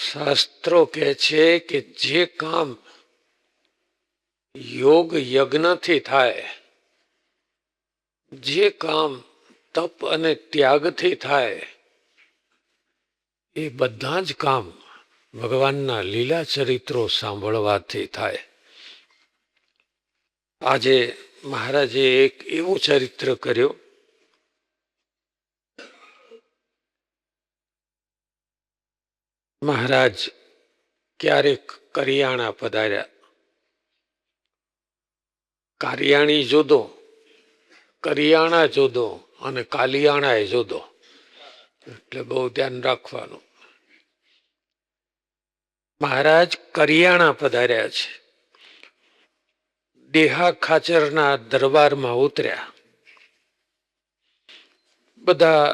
શાસ્ત્રો કહે છે કે જે કામ યોગ યજ્ઞથી થાય, જે કામ તપ અને ત્યાગથી થાય, એ બધા જ કામ ભગવાનના લીલા ચરિત્રો સાંભળવાથી થાય. આજે મહારાજે એક એવું ચરિત્ર કર્યું. મહારાજ ક્યારેક કરિયાણા પધાર્યા. કારિયાણી જુદો, કરિયાણા જુદો અને કાલિયાણા એ જુદો, એટલે બહુ ધ્યાન રાખવાનું. મહારાજ કરિયાણા પધાર્યા છે. દેહા ખાચરના દરબારમાં ઉતર્યા. બધા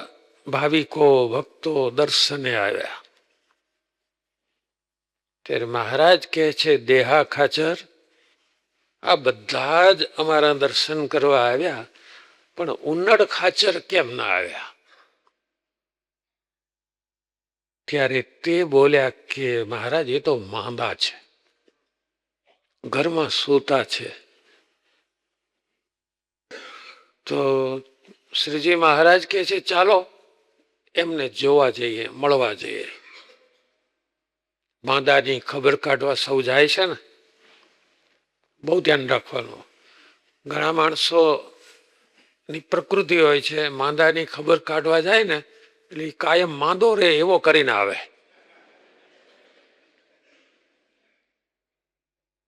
ભાવિકો ભક્તો દર્શને આવ્યા. ત્યારે મહારાજ કહે છે, દેહા ખાચર, આ બધા જ અમારા દર્શન કરવા આવ્યા, પણ ઉન્નડ ખાચર કેમ ના આવ્યા? ત્યારે તે બોલ્યા કે મહારાજ એ તો માંદા છે, ઘરમાં સૂતા છે. તો શ્રીજી મહારાજ કહે છે, ચાલો એમને જોવા જઈએ, મળવા જઈએ. માંદાની ખબર કાઢવા સૌ જાય છે ને, બહુ ધ્યાન રાખવાનું. ઘણા માણસોની પ્રકૃતિ હોય છે, માંદાની ખબર કાઢવા જાય ને એટલે કાયમ માંદો રે એવો કરીને આવે.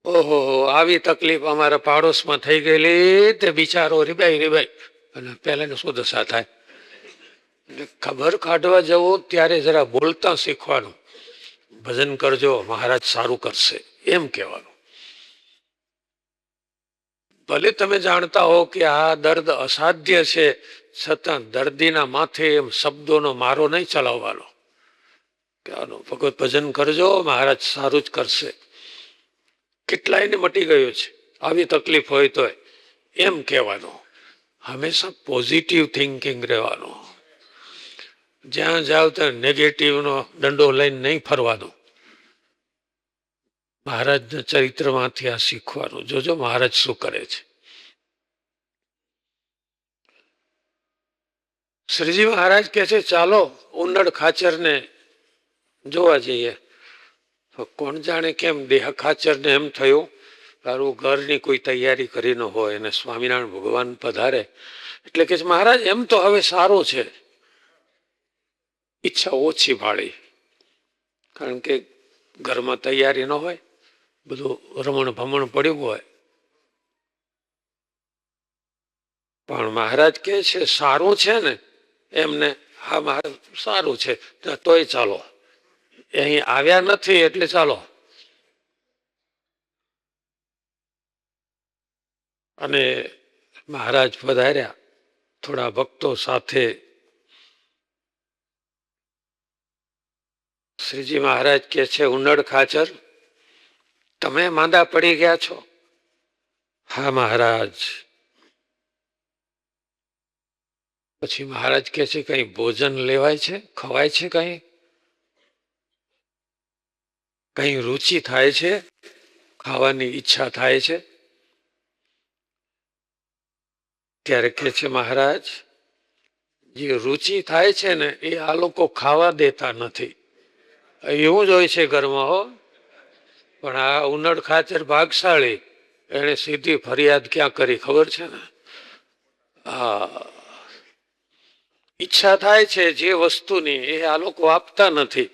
ઓહો, આવી તકલીફ અમારા પાડોશમાં થઈ ગયેલી, તે બિચારો રીબાઈ અને પહેલાને શું દશા થાય. એટલે ખબર કાઢવા જવું ત્યારે જરા બોલતા શીખવાનું. ભજન કરજો, મહારાજ સારું કરશે, એમ કહેવાનું. ભલે તમે જાણતા હો કે આ દર્દ અસાધ્ય છે, છતાં દર્દીના માથે એમ શબ્દોનો મારો નહીં ચલાવવાનો. કહેવાનું, ભગવત ભજન કરજો, મહારાજ સારું જ કરશે. કેટલાયને મટી ગયું છે આવી તકલીફ હોય તો, એમ કહેવાનું. હંમેશા પોઝિટિવ થિંકિંગ રહેવાનું. જ્યાં જાવ ત્યાં નેગેટિવનો દંડો લઈને નહીં ફરવાનું. મહારાજના ચરિત્રમાંથી આ શીખવાનું. જોજો મહારાજ શું કરે છે. શ્રીજી મહારાજ કહે છે, ચાલો ઉન્નડ ખાચરને જોવા જઈએ. કોણ જાણે કેમ દેહ ખાચરને એમ થયું, તારું ઘરની કોઈ તૈયારી કરી ન હોય અને સ્વામિનારાયણ ભગવાન પધારે એટલે કે મહારાજ એમ તો હવે સારું છે. ઈચ્છા ઓછી ભાળી, કારણ કે ઘરમાં તૈયારી ન હોય, બધું રમણ ભમણ પડ્યું હોય. પણ મહારાજ કહે છે સારું છે ને એમને. હા મહારાજ સારું છે, તોય ચાલો, અહીં આવ્યા નથી એટલે ચાલો. અને મહારાજ પધાર્યા થોડા ભક્તો સાથે. શ્રીજી મહારાજ કહે છે, ઉન્નડ ખાચર, તમે માંદા પડી ગયા છો? હા મહારાજ. પછી મહારાજ કહે છે, કઈ ભોજન લેવાય છે, ખવાય છે, કઈ રુચિ થાય છે, ખાવાની ઈચ્છા થાય છે? ત્યારે કહે છે મહારાજ, જે રુચિ થાય છે ને એ આ લોકો ખાવા દેતા નથી. એવું જ હોય છે ઘરમાં હો. પણ આ ઉન્નડ ખાચર ભાગશાળી, એને સીધી ફરિયાદ ક્યાં કરી ખબર છે ને? હા, ઈચ્છા થાય છે જે વસ્તુની, એ આ લોકો આપતા નથી.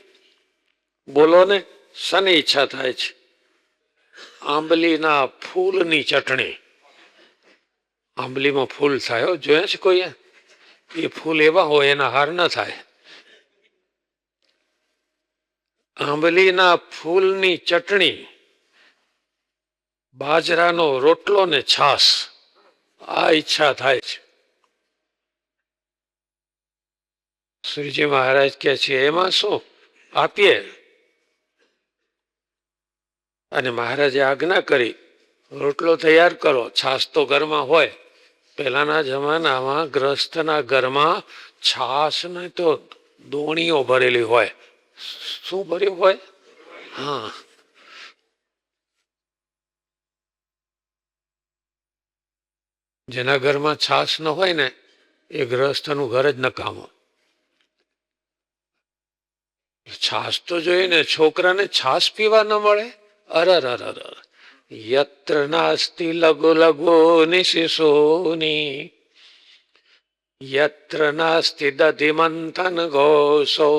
બોલો ને, શાની ઈચ્છા થાય છે? આંબલીના ફૂલની ચટણી. આંબલીમાં ફૂલ થાય, જોયા છે કોઈ? એ ફૂલ એવા હોય એના હાર ન થાય. આંબલીના ફૂલની ચટણી, બાજરાનો રોટલો ને છાસ, આ ઈચ્છા થાય છે. શ્રીજી મહારાજ કહે છે, એમાં શું, આપીએ. અને મહારાજે આજ્ઞા કરી, રોટલો તૈયાર કરો, છાસ તો ઘરમાં હોય. પહેલાના જમાનામાં ગ્રસ્તના ઘરમાં છાસ ને તો દોણીઓ ભરેલી હોય. શું ભર્યું હોય? હા, જેના ઘરમાં છાશ ન હોય ને એ ગૃહસ્થનું ઘર જ નકામો. છાશ તો જોઈએ ને, છોકરાને છાશ પીવા ન મળે. અરર, યત્ર નાસ્તિ લઘુ લઘુ નિશિશોની, યત્ર નાસ્તિ દધિ મંથન ઘોષો,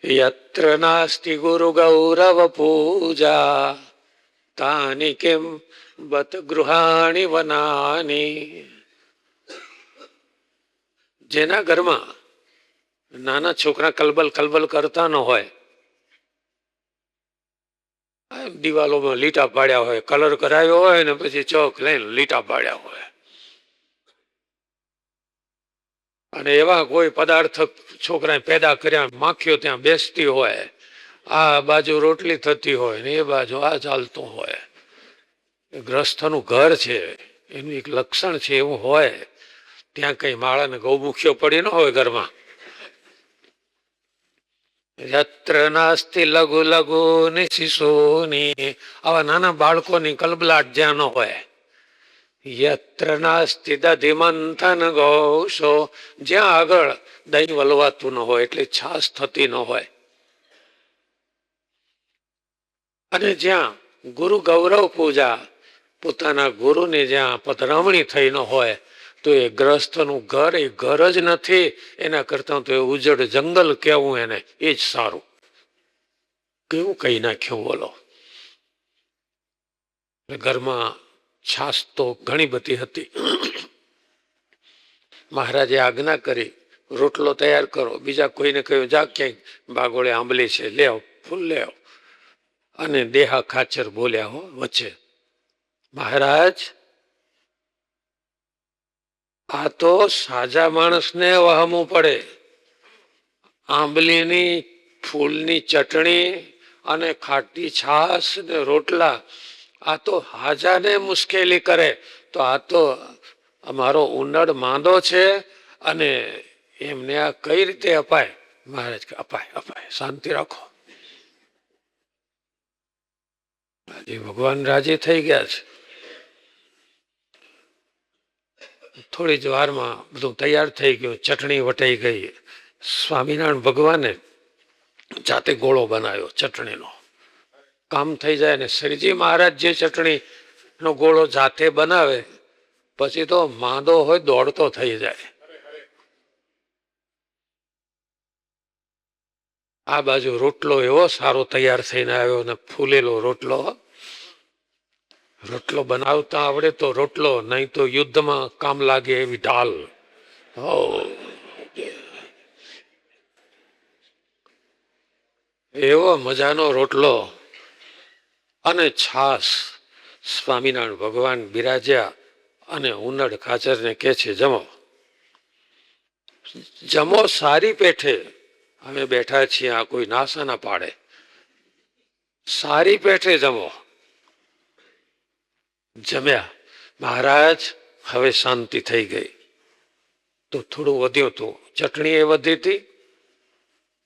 યત્ર નાસ્તિ ગુરુ ગૌરવ પૂજા, તાની કિમ બત ગૃહાણી વનાની. જેના ઘરમાં નાના છોકરા કલબલ કલબલ કરતા ન હોય, દિવાલોમાં લીટા પાડ્યા હોય, કલર કરાયો હોય ને પછી ચોક લઈને લીટા પાડ્યા હોય, અને એવા કોઈ પદાર્થ છોકરાએ પેદા કર્યા, માખીઓ ત્યાં બેસતી હોય, આ બાજુ રોટલી થતી હોય ને એ બાજુ આ ચાલતું હોય. ગ્રસ્થનું ઘર છે, એનું એક લક્ષણ છે એવું હોય. ત્યાં કઈ માળાને ગૌમુખીઓ પડી ન હોય ઘરમાં. યત્ર નાસ્તિ લઘુ લઘુ નિશિશોની, આવા નાના બાળકોની કલબલાટ જ્યાં ન હોય. યત્ર નાસ્તિ દધિ મંથન ઘોષો, જ્યાં આગળ દહીં વલવાતું ન હોય, એટલે છાશ થતી ન હોય. અને જ્યાં ગુરુ ગૌરવ પૂજા, પોતાના ગુરુની જ્યાં પધરામણી થઈ ન હોય, તો એ ગ્રસ્થનું ઘર એ ઘર જ નથી. એના કરતા તો એ ઉજ્જડ જંગલ કેવું એને એ જ સારું. કેવું કહી નાખ્યું બોલો. ઘરમાં છાશ તો ઘણી બધી હતી. મહારાજે આજ્ઞા કરી, રોટલો તૈયાર કરો. બીજા કોઈને કહ્યું, જા ક્યાંય બાગોળે આંબલી છે, લે આવ, ફૂલ લે આવ. અને દેહા ખાચર બોલ્યા હો વચ્ચે, મહારાજ આ તો સાજા માણસને વહામવું પડે. આંબલીની ફૂલની ચટણી અને ખાટી છાશ ને રોટલા, આ તો હાજાને મુશ્કેલી કરે. તો આ તો અમારો ઉંનડ માંદો છે, અને એમને આ કઈ રીતે અપાય? મહારાજ કે અપાય અપાય, શાંતિ રાખો. આજે ભગવાન રાજી થઈ ગયા છે. થોડી જ વારમાં બધું તૈયાર થઈ ગયું, ચટણી વટાઈ ગઈ. સ્વામિનારાયણ ભગવાને જાતે ગોળો બનાવ્યો ચટણીનો. કામ થઈ જાય ને. શ્રીજી મહારાજ જે ચટણીનો ગોળો જાતે બનાવે, પછી તો માંદો હોય દોડતો થઈ જાય. આ બાજુ રોટલો એવો સારો તૈયાર થઈને આવ્યો, ને ફૂલેલો રોટલો. રોટલો બનાવતા આવડે તો રોટલો, નહીં તો યુદ્ધમાં કામ લાગે એવી ઢાલ. એવો મજાનો રોટલો અને છાશ. સ્વામિનારાયણ ભગવાન બિરાજ્યા અને ઉનડ ખાચરને કે છે, જમો જમો સારી પેઠે. અમે બેઠા છીએ, આ કોઈ નાસા ના પાડે. સારી પેઠે જમો. જમ્યા. મહારાજ હવે શાંતિ થઈ ગઈ. તો થોડું વધ્યું હતું, ચટણી એ વધી હતી.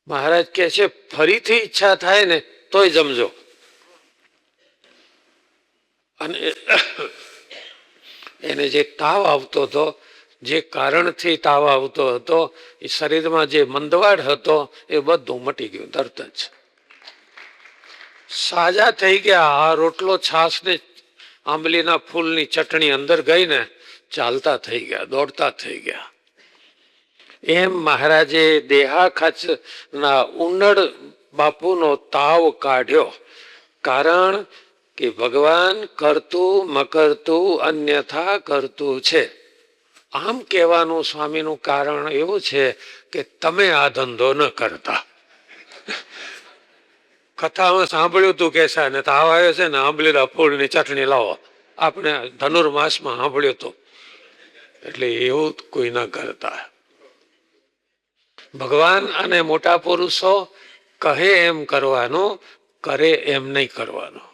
મહારાજ કે છે, ફરીથી ઈચ્છા થાય ને તોય જમજો. અને એને જે તાવ આવતો હતો, જે કારણથી તાવ આવતો હતો, એ શરીરમાં જે મંદવાડ હતો, એ બધું મટી ગયું તરત જ. સાજા થઈ ગયા. આ રોટલો છાશ ને આંબલીના ફૂલની ચટણી અંદર ગઈ ને, ચાલતા થઈ ગયા, દોડતા થઈ ગયા. એમ મહારાજે દેહા ખાચરના ઉનડ બાપુનો તાવ કાઢ્યો. કારણ કે ભગવાન કરતું મકરતું અન્યથા કરતું છે. આમ કહેવાનું સ્વામીનું કારણ એવું છે કે તમે આ ધંધો ન કરતા. કથામાં સાંભળ્યું તું કેસા ને તાવ આવ્યો છે ને, આંબલીના ફૂલની ચટણી લાવો. આપણે ધનુર્માસમાં સાંભળ્યું હતું. એટલે એવું કોઈ ના કરતા. ભગવાન અને મોટા પુરુષો કહે એમ કરવાનું, કરે એમ નહીં કરવાનું.